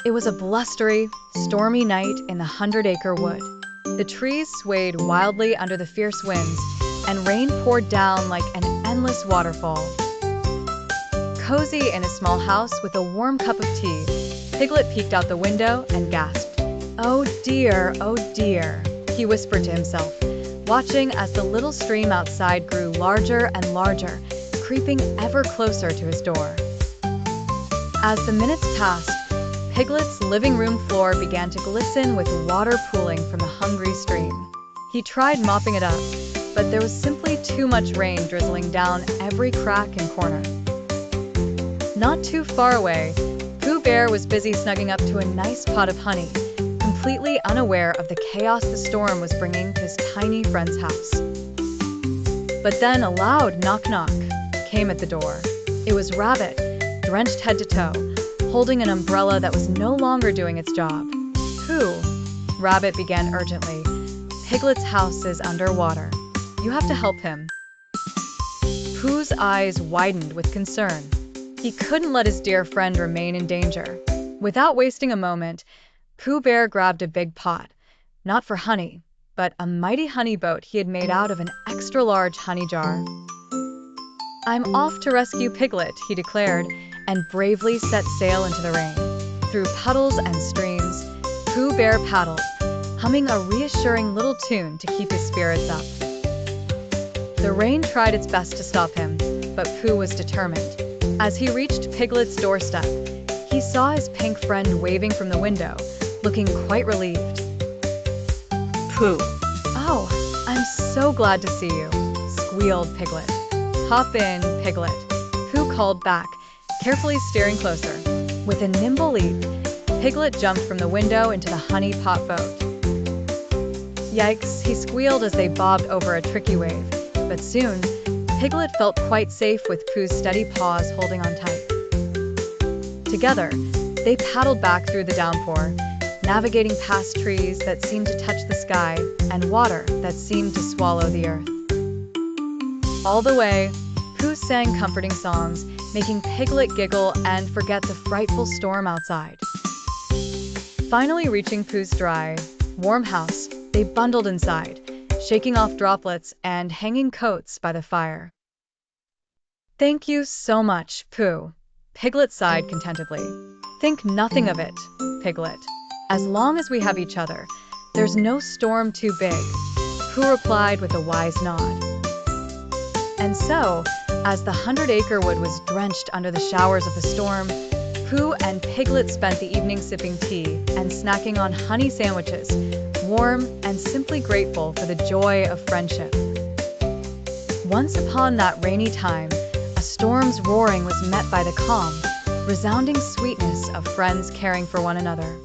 It was a blustery, stormy night in the Hundred Acre Wood. The trees swayed wildly under the fierce winds, and rain poured down like an endless waterfall. Cozy in his small house with a warm cup of tea, Piglet peeked out the window and gasped. "Oh dear," he whispered to himself, watching as the little stream outside grew larger and larger, creeping ever closer to his door. As the minutes passed, Piglet's living room floor began to glisten with water pooling from the hungry stream. He tried mopping it up, but there was simply too much rain drizzling down every crack and corner. Not too far away, Pooh Bear was busy snugging up to a nice pot of honey, completely unaware of the chaos the storm was bringing to his tiny friend's house. But then a loud knock-knock came at the door. It was Rabbit, drenched head to toe, holding an umbrella that was no longer doing its job. "Pooh," Rabbit began urgently, "Piglet's house is underwater. You have to help him." Pooh's eyes widened with concern. He couldn't let his dear friend remain in danger. Without wasting a moment, Pooh Bear grabbed a big pot, not for honey, but a mighty honey boat he had made out of an extra-large honey jar. "I'm off to rescue Piglet," he declared, and bravely set sail into the rain. Through puddles and streams, Pooh Bear paddled, humming a reassuring little tune to keep his spirits up. The rain tried its best to stop him, but Pooh was determined. As he reached Piglet's doorstep, he saw his pink friend waving from the window, looking quite relieved. "Pooh." "Oh, I'm so glad to see you," squealed Piglet. "Hop in, Piglet," Pooh called back, carefully steering closer. With a nimble leap, Piglet jumped from the window into the honey pot boat. Yikes, he squealed as they bobbed over a tricky wave, but soon, Piglet felt quite safe with Pooh's steady paws holding on tight. Together, they paddled back through the downpour, navigating past trees that seemed to touch the sky and water that seemed to swallow the earth. All the way, Pooh sang comforting songs, making Piglet giggle and forget the frightful storm outside. Finally reaching Pooh's dry, warm house, they bundled inside, shaking off droplets and hanging coats by the fire. "Thank you so much, Pooh," Piglet sighed contentedly. "Think nothing of it, Piglet. As long as we have each other, there's no storm too big," Pooh replied with a wise nod. And so, as the Hundred Acre Wood was drenched under the showers of the storm, Pooh and Piglet spent the evening sipping tea and snacking on honey sandwiches, warm and simply grateful for the joy of friendship. Once upon that rainy time, a storm's roaring was met by the calm, resounding sweetness of friends caring for one another.